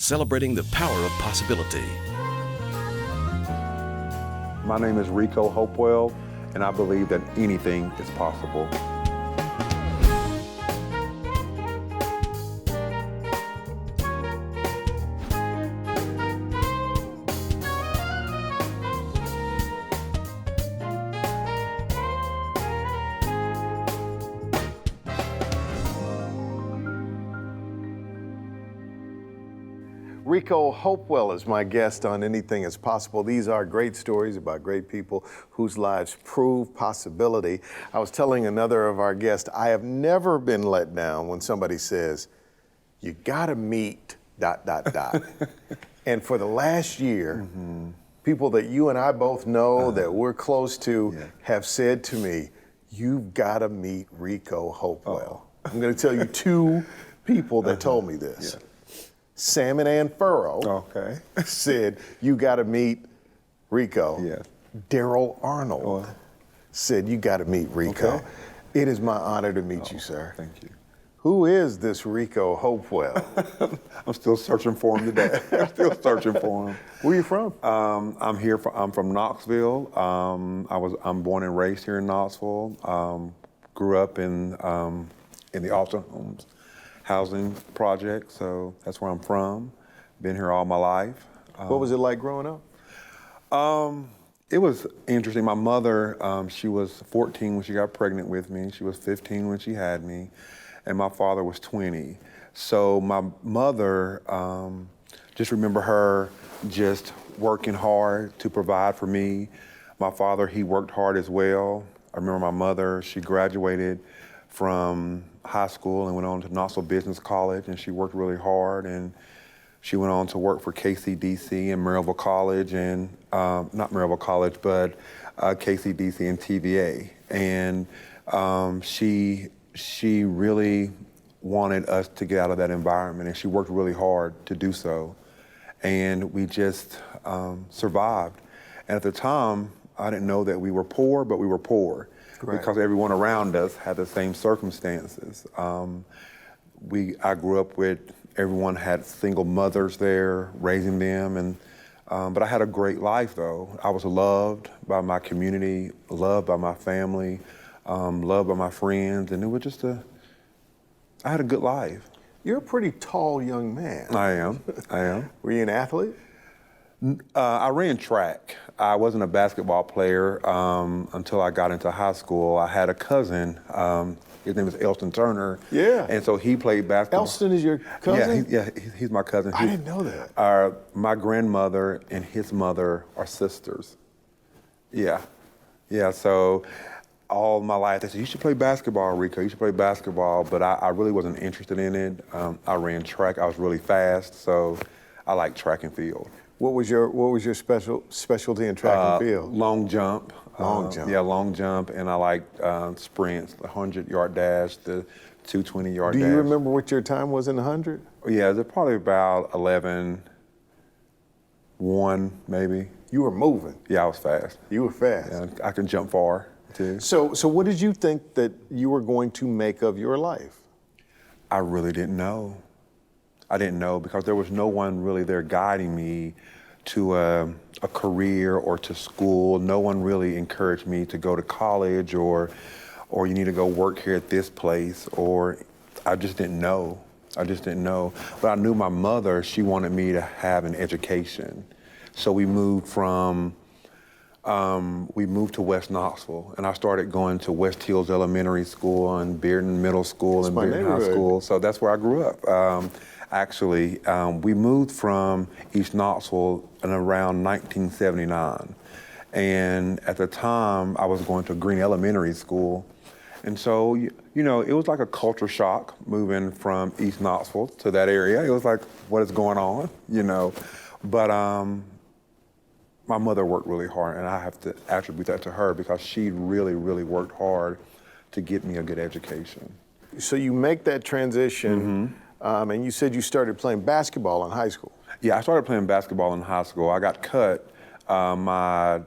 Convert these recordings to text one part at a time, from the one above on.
celebrating the power of possibility. My name is Reico Hopewell, and I believe that anything is possible. Reico Hopewell is my guest on Anything is Possible. These are great stories about great people whose lives prove possibility. I was telling another of our guests, I have never been let down when somebody says, you gotta meet ... And for the last year, people that you and I both know that we're close to have said to me, you've gotta meet Reico Hopewell. I'm gonna tell you two people that told me this. Sam and Ann Furrow said, you gotta meet Rico. Daryl Arnold said, you gotta meet Rico. It is my honor to meet you, sir. Thank you. Who is this Reico Hopewell? I'm still searching for him today. I'm still searching for him. Where are you from? I'm from Knoxville. I'm born and raised here in Knoxville. Grew up in the Alton Homes housing project, so that's where I'm from. Been here all my life. What was it like growing up? It was interesting. My mother, she was 14 when she got pregnant with me. She was 15 when she had me, and my father was 20. So my mother, just remember her just working hard to provide for me. My father, he worked hard as well. I remember my mother, she graduated from high school and went on to Knoxville Business College, and she worked really hard, and she went on to work for KCDC and Maryville College, and not Maryville College, but KCDC and TVA. And she really wanted us to get out of that environment, and she worked really hard to do so. And we just survived. And at the time, I didn't know that we were poor, but we were poor. Because everyone around us had the same circumstances. I grew up with, everyone had single mothers there raising them, and but I had a great life though. I was loved by my community, loved by my family, loved by my friends, and it was just I had a good life. You're a pretty tall young man. I am. Were you an athlete? I ran track. I wasn't a basketball player until I got into high school. I had a cousin, his name is Elston Turner. Yeah. And so he played basketball. Elston is your cousin? He's my cousin. I didn't know that. My grandmother and his mother are sisters. Yeah, so all my life they said, you should play basketball, Rico, you should play basketball, but I really wasn't interested in it. I ran track, I was really fast, so I like track and field. What was your specialty in track and field? Long jump. Long jump. Yeah, long jump, and I like sprints, the 100-yard dash, the 220-yard dash. Do you remember what your time was in the 100? Yeah, they're probably about 11-1 maybe. You were moving. Yeah, I was fast. You were fast. Yeah, I can jump far too. So what did you think that you were going to make of your life? I really didn't know. I didn't know because there was no one really there guiding me to a career or to school. No one really encouraged me to go to college or you need to go work here at this place, or I just didn't know. But I knew my mother, she wanted me to have an education. So we moved to West Knoxville, and I started going to West Hills Elementary School and Bearden Middle School and Bearden High School. So that's where I grew up. Actually, we moved from East Knoxville in around 1979. And at the time, I was going to Green Elementary School. And so, you know, it was like a culture shock moving from East Knoxville to that area. It was like, what is going on, you know? But my mother worked really hard, and I have to attribute that to her because she really, really worked hard to get me a good education. So you make that transition, and you said you started playing basketball in high school. Yeah, I started playing basketball in high school. I got cut my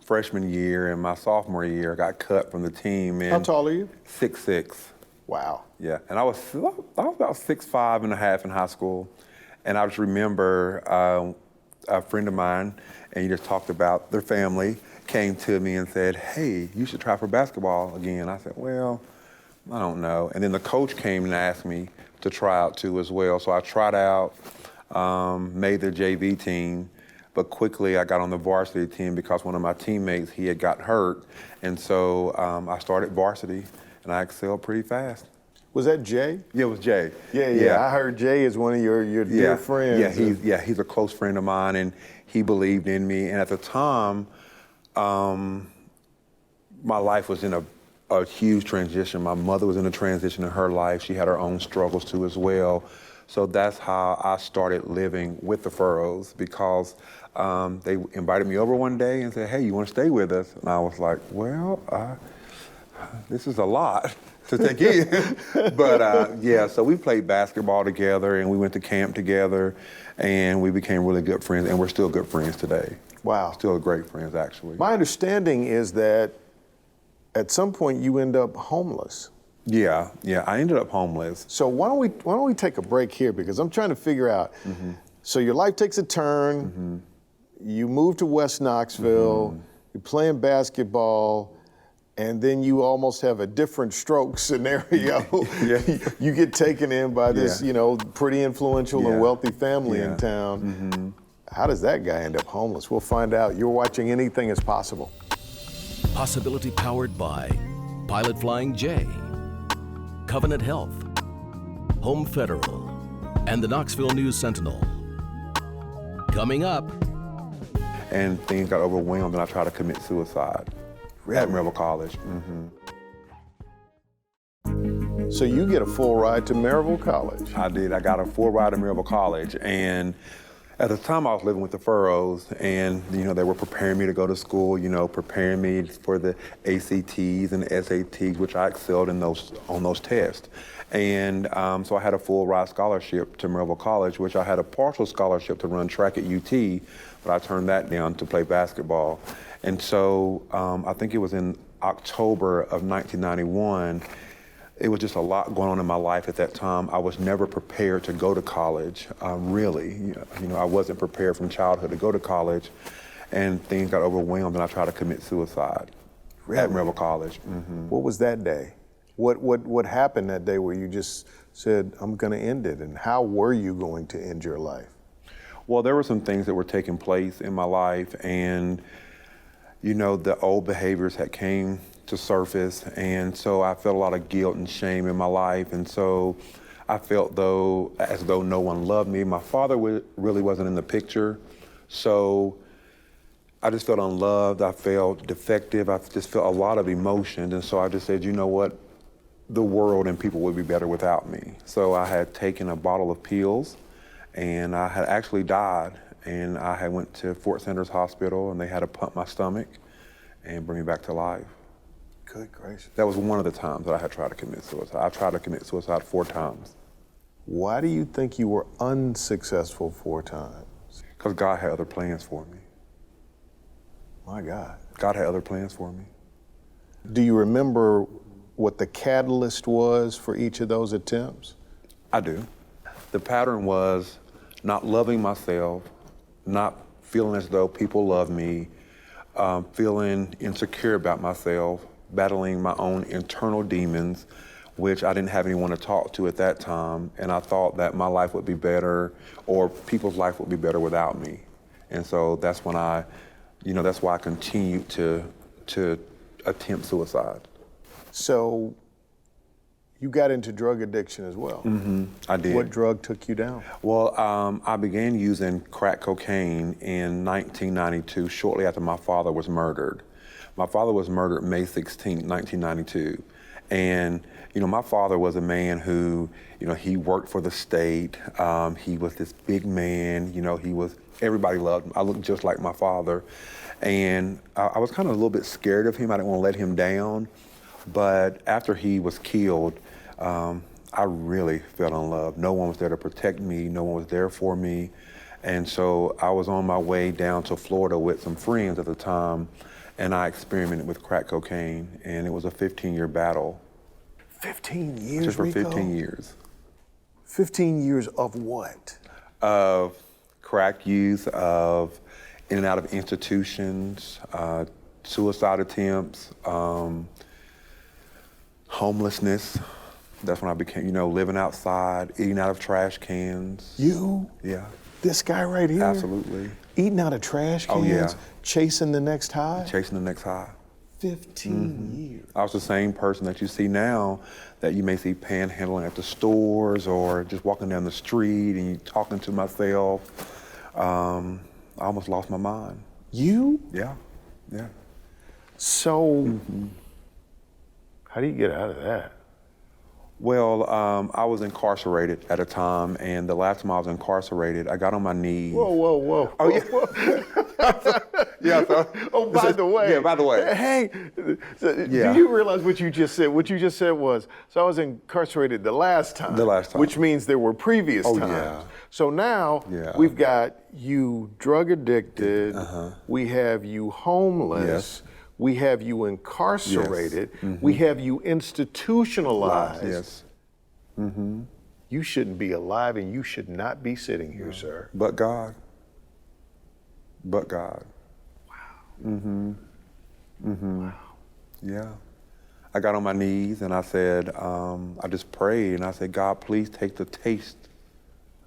freshman year and my sophomore year. I got cut from the team. How tall are you? 6'6". Wow. Yeah, and I was about 6'5" and a half in high school. And I just remember a friend of mine, and he just talked about their family, came to me and said, hey, you should try for basketball again. I said, well, I don't know. And then the coach came and asked me to try out too as well. So I tried out, made the JV team, but quickly I got on the varsity team because one of my teammates, he had got hurt. And so I started varsity, and I excelled pretty fast. Was that Jay? Yeah, it was Jay. Yeah. I heard Jay is one of your dear friends. He's a close friend of mine, and he believed in me. And at the time, my life was in a huge transition. My mother was in a transition in her life. She had her own struggles too as well. So that's how I started living with the Furrows, because they invited me over one day and said, hey, you want to stay with us? And I was like, well, this is a lot to take in. But so we played basketball together, and we went to camp together, and we became really good friends, and we're still good friends today. Wow. Still great friends, actually. My understanding is that at some point you end up homeless. Yeah, I ended up homeless. So why don't we take a break here, because I'm trying to figure out. So your life takes a turn. You move to West Knoxville. You're playing basketball, and then you almost have a different stroke scenario. You get taken in by this, pretty influential and wealthy family in town. How does that guy end up homeless? We'll find out. You're watching Anything is Possible. Possibility powered by Pilot Flying J, Covenant Health, Home Federal, and the Knoxville News Sentinel. Coming up. And things got overwhelmed, and I tried to commit suicide at Maryville College. So you get a full ride to Maryville College. I did. I got a full ride to Maryville College, and at the time I was living with the Furrows, and they were preparing me to go to school, preparing me for the ACTs and the SATs, which I excelled in on those tests. And so I had a full ride scholarship to Maryville College, which I had a partial scholarship to run track at UT, but I turned that down to play basketball. And so I think it was in October of 1991. It was just a lot going on in my life at that time. I was never prepared to go to college, really. I wasn't prepared from childhood to go to college, and things got overwhelmed, and I tried to commit suicide at Maryville College. What was that day? What happened that day where you just said, I'm going to end it, and how were you going to end your life? Well, there were some things that were taking place in my life, and the old behaviors had came to surface, and so I felt a lot of guilt and shame in my life, and so I felt as though no one loved me. My father really wasn't in the picture, so I just felt unloved. I felt defective. I just felt a lot of emotions, and so I just said, you know what? The world and people would be better without me. So I had taken a bottle of pills, and I had actually died, and I had went to Fort Sanders Hospital, and they had to pump my stomach and bring me back to life. Good gracious. That was one of the times that I had tried to commit suicide. I tried to commit suicide 4 times. Why do you think you were unsuccessful 4 times? Because God had other plans for me. My God. God had other plans for me. Do you remember what the catalyst was for each of those attempts? I do. The pattern was not loving myself, not feeling as though people love me, feeling insecure about myself, battling my own internal demons, which I didn't have anyone to talk to at that time, and I thought that my life would be better, or people's life would be better without me. And so that's when that's why I continued to attempt suicide. So you got into drug addiction as well. I did. What drug took you down? Well, I began using crack cocaine in 1992, shortly after my father was murdered. My father was murdered May 16, 1992. And, my father was a man who, he worked for the state. He was this big man, everybody loved him. I looked just like my father. And I was kind of a little bit scared of him. I didn't want to let him down. But after he was killed, I really fell in love. No one was there to protect me. No one was there for me. And so I was on my way down to Florida with some friends at the time, and I experimented with crack cocaine, and it was a 15-year battle. 15 years, Just for Rico? 15 years. 15 years of what? Of crack use, of in and out of institutions, suicide attempts, homelessness. That's when I became, living outside, eating out of trash cans. You? Yeah. This guy right here? Absolutely. Eating out of trash cans? Oh, yeah. Chasing the next high? Chasing the next high. 15 years. I was the same person that you see now that you may see panhandling at the stores or just walking down the street and you talking to myself. I almost lost my mind. You? Yeah, yeah. So, how do you get out of that? Well, I was incarcerated at a time, and the last time I was incarcerated, I got on my knees. Whoa. Oh, yeah. Yeah. Oh, by the way. Yeah, by the way. Hey, Yeah. do you realize what you just said? What you just said was, so I was incarcerated the last time. The last time. Which means there were previous Oh, times. yeah. So now Yeah. we've got you drug addicted. We have you homeless. Yes. We have you incarcerated. We have you institutionalized. Yes. You shouldn't be alive and you should not be sitting here, sir. But God. But God. Wow. Wow. Yeah. I got on my knees and I said, I just prayed and I said, God, please take the taste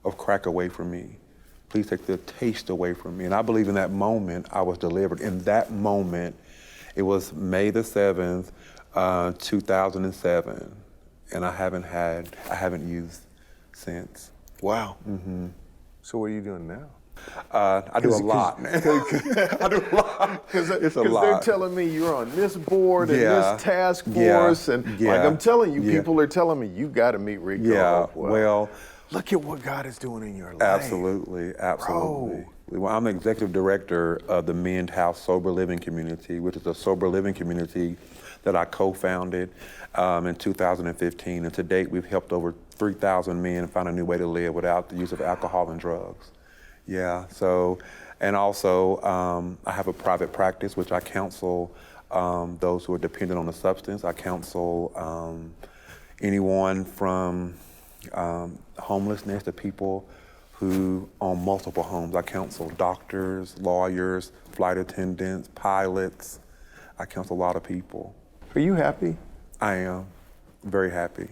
of crack away from me. Please take the taste away from me. And I believe in that moment I was delivered. In that moment, it was May the 7th, 2007. And I haven't used since. Wow. So what are you doing now? I do a lot, man. I do a lot. It's a Because lot. they're telling me you're on this board and Yeah. this task Yeah. force, and Yeah. like I'm telling you, Yeah. people are telling me you got to meet Rico. Yeah, Hopewell. well, Look at what God is doing in your life. absolutely. Well, I'm the executive director of the Men's House Sober Living Community, which is a sober living community that I co-founded in 2015. And to date, we've helped over 3,000 men find a new way to live without the use of alcohol and drugs. Yeah, so, and also I have a private practice, which I counsel those who are dependent on a substance. I counsel anyone from homelessness to people who own multiple homes. I counsel doctors, lawyers, flight attendants, pilots. I counsel a lot of people. Are you happy? I am very happy.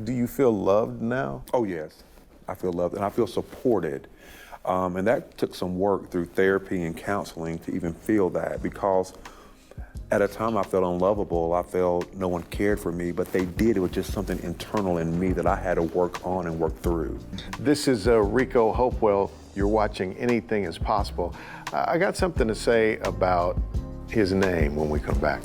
Do you feel loved now? Oh yes, I feel loved and I feel supported. And that took some work through therapy and counseling to even feel that, because at a time I felt unlovable. I felt no one cared for me, but they did. It was just something internal in me that I had to work on and work through. This is Rico Hopewell. You're watching Anything is Possible. I got something to say about his name when we come back.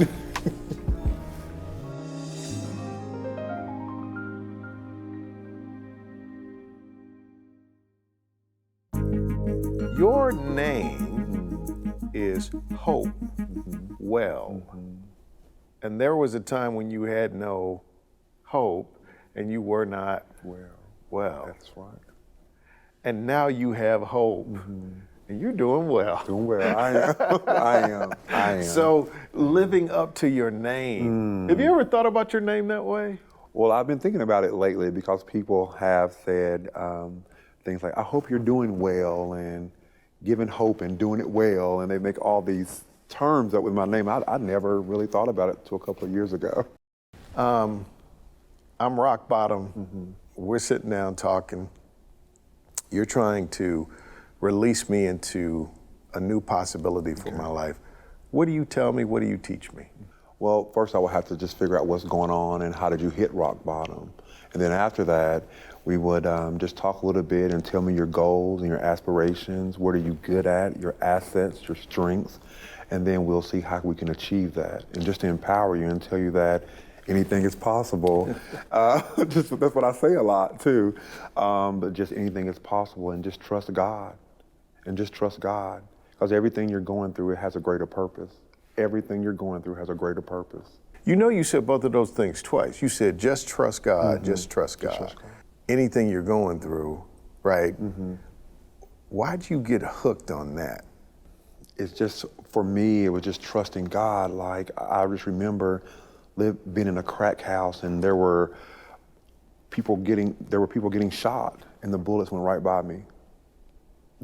Your name is Hopewell. And there was a time when you had no hope and you were not well. That's right. And now you have hope and you're doing well. Doing well. I am. So living up to your name. Have you ever thought about your name that way? Well, I've been thinking about it lately because people have said things like, I hope you're doing well, and giving hope and doing it well, and they make all these terms up with my name. I never really thought about it until a couple of years ago. I'm rock bottom. We're sitting down talking. You're trying to release me into a new possibility for my life. What do you tell me? What do you teach me? Well, first I would have to just figure out what's going on and how did you hit rock bottom. And then after that, we would just talk a little bit and tell me your goals and your aspirations. What are you good at, your assets, your strengths, and then we'll see how we can achieve that. And just to empower you and tell you that anything is possible. That's what I say a lot too. But just anything is possible, and just trust God. And just trust God. Because everything you're going through, it has a greater purpose. Everything you're going through has a greater purpose. You know, you said both of those things twice. You said, just trust God, just trust God. trust God. Anything you're going through, right? Why'd you get hooked on that? It's just, for me, it was just trusting God. Like, I just remember being in a crack house, and there were people getting shot, and the bullets went right by me.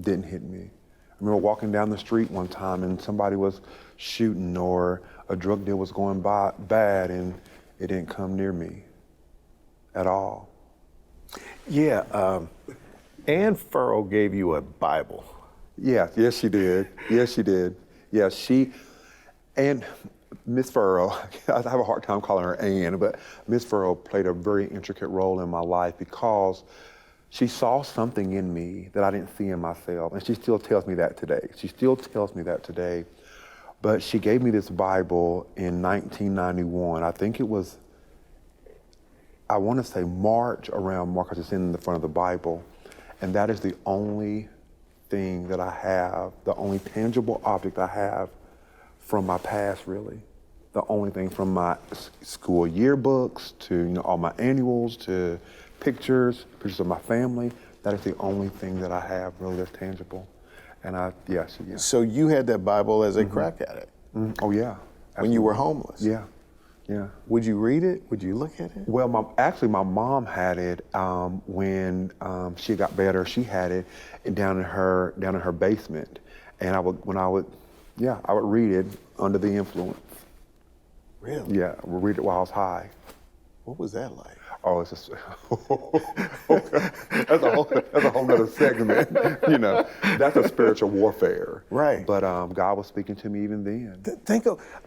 didn't hit me. I remember walking down the street one time and somebody was shooting or a drug deal was going by bad and it didn't come near me at all. Yeah, Ann Furrow gave you a Bible. Yeah, yes she did. Yes she did. Yeah, and Miss Furrow, I have a hard time calling her Ann, but Miss Furrow played a very intricate role in my life because she saw something in me that I didn't see in myself, and she still tells me that today. She still tells me that today. But she gave me this Bible in 1991. I think it was, I want to say around March, because it's in the front of the Bible. And that is the only thing that I have, the only tangible object I have from my past, really. The only thing from my school yearbooks to all my annuals to pictures of my family. That is the only thing that I have really that's tangible. And yes. So you had that Bible as a crack addict? Oh yeah. Absolutely. When you were homeless? Yeah. Would you read it? Would you look at it? Well, my mom had it when she got better. She had it down in her basement, and I would read it under the influence. Really? Yeah, I would read it while I was high. What was that like? Oh, it's just that's a whole nother segment. That's a spiritual warfare. Right. But God was speaking to me even then.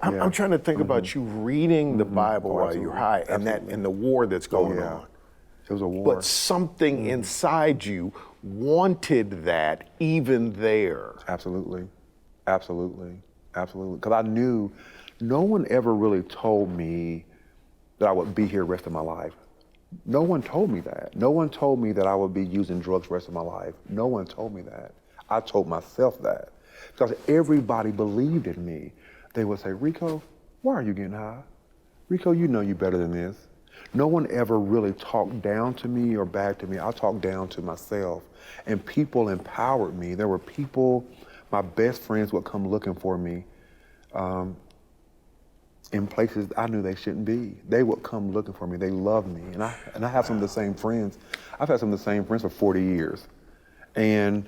I'm trying to think about you reading the Bible while you're high, and the war that's going on. It was a war. But something inside you wanted that even there. Absolutely. Because I knew no one ever really told me that I would be here the rest of my life. No one told me that. No one told me that I would be using drugs the rest of my life. No one told me that. I told myself that. Because everybody believed in me. They would say, Rico, why are you getting high? Rico, you know you better than this. No one ever really talked down to me or back to me. I talked down to myself. And people empowered me. There were people, my best friends would come looking for me in places I knew they shouldn't be. They would come looking for me. They loved me. And I have some of the same friends. I've had some of the same friends for 40 years. And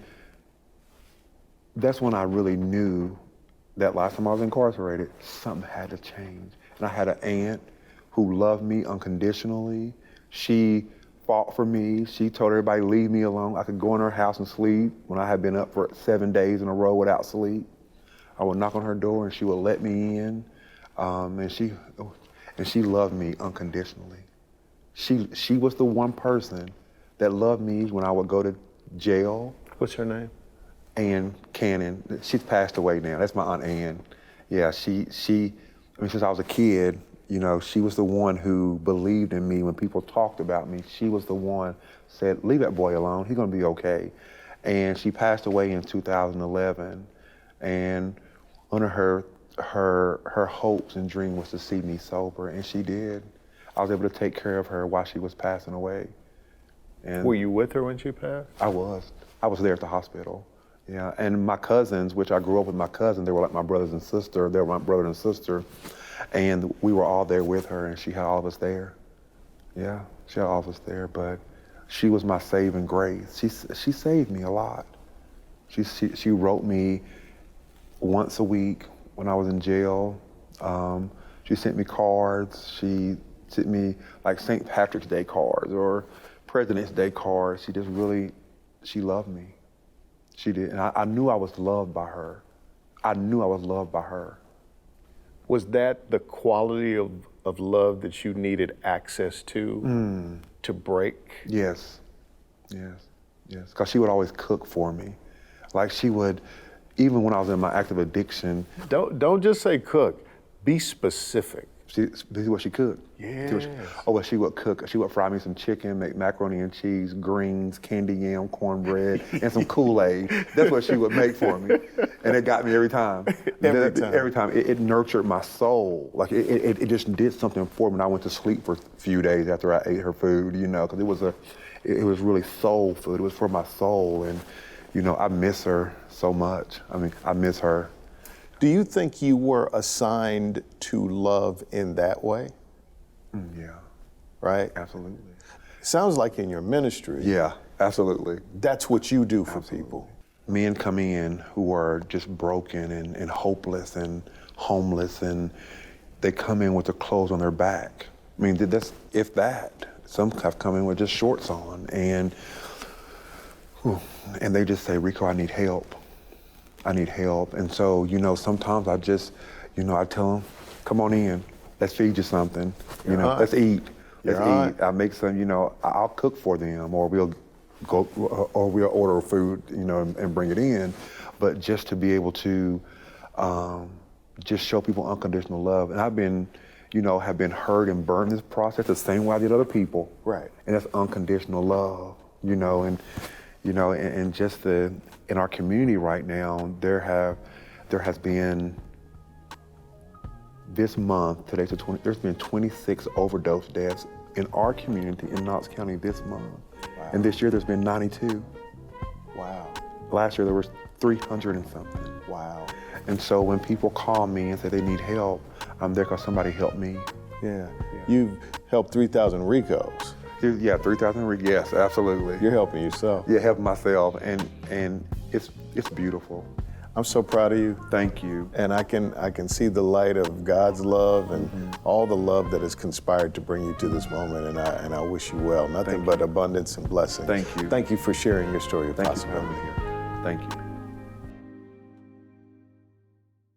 that's when I really knew that last time I was incarcerated, something had to change. And I had an aunt who loved me unconditionally. She fought for me. She told everybody, leave me alone. I could go in her house and sleep when I had been up for 7 days in a row without sleep. I would knock on her door and she would let me in. And she loved me unconditionally. She was the one person that loved me when I would go to jail. What's her name? Ann Cannon. She's passed away now. That's my Aunt Ann. Yeah, since I was a kid, she was the one who believed in me when people talked about me. She was the one said, leave that boy alone. He's gonna be okay. And she passed away in 2011. And one of her hopes and dream was to see me sober, and she did. I was able to take care of her while she was passing away. And were you with her when she passed? I was there at the hospital. Yeah, and my cousins, which I grew up with my cousins, they were like my brothers and sister. They were my brother and sister, and we were all there with her, and she had all of us there. Yeah, she had all of us there, but she was my saving grace. She saved me a lot. She wrote me once a week when I was in jail. She sent me cards. She sent me like St. Patrick's Day cards or President's Day cards. She loved me. She did, and I knew I was loved by her. I knew I was loved by her. Was that the quality of love that you needed access to break? Yes. Because she would always cook for me. Like she would, even when I was in my active addiction. Don't just say cook, be specific. This is what she cooked. Yeah. Well, she would cook. She would fry me some chicken, make macaroni and cheese, greens, candy yam, cornbread, and some Kool-Aid. That's what she would make for me. And it got me every time. Every time. It nurtured my soul. Like it just did something for me. And I went to sleep for a few days after I ate her food, because it was really soul food. It was for my soul. And, I miss her so much. I miss her. Do you think you were assigned to love in that way? Yeah. Right? Absolutely. Sounds like in your ministry. Yeah, absolutely. That's what you do for people. men come in who are just broken and hopeless and homeless, and they come in with their clothes on their back. I mean, that's, if that. Some have come in with just shorts on, and they just say, Rico, I need help. I need help. And so, sometimes I just, I tell them, come on in, let's feed you something, let's eat. Let's eat. I make some, I'll cook for them, or we'll order food, and bring it in. But just to be able to just show people unconditional love. And I've been, have been hurt and burned in this process the same way I did other people. Right. And that's unconditional love, and just in our community right now, there has been, this month, today's the 20th, there's been 26 overdose deaths in our community in Knox County this month. Wow. And this year there's been 92. Wow. Last year there was 300 and something. Wow. And so when people call me and say they need help, I'm there because somebody helped me. Yeah. You've helped 3,000 Ricos. Yeah, 3,000, yes, absolutely. You're helping yourself. Yeah, helping myself, and it's beautiful. I'm so proud of you. Thank you. And I can see the light of God's love and all the love that has conspired to bring you to this moment, and I wish you well. Nothing but abundance and blessings. Thank you. Thank you for sharing your story of Thank you for possibility. having me here. Thank you.